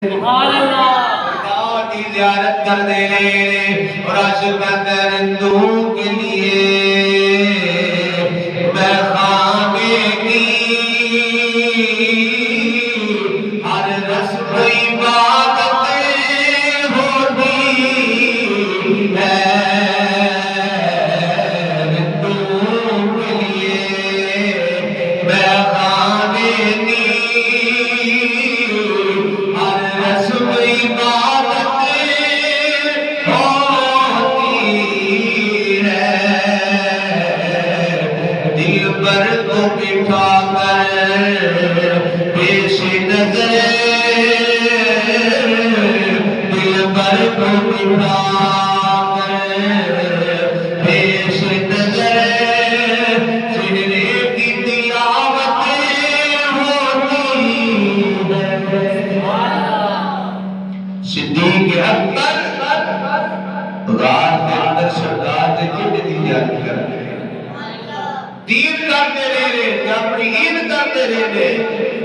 سبحان اللہ خدا کی زیارت کر دینے اور عاشق درندوں کے لیے بخانے کی ہر رسم عبادت ہوتی ہے درندوں کے لیے بخانے کی بٹھا کر پیش نظر دل پر کو بٹھا کر پیش نظر چہرے کی تلاوت ہوتی ہے صدیق اکبر رات کے اندر سردار نے جن یاد کر دین کرتے رہے اپنی عید کرتے رہے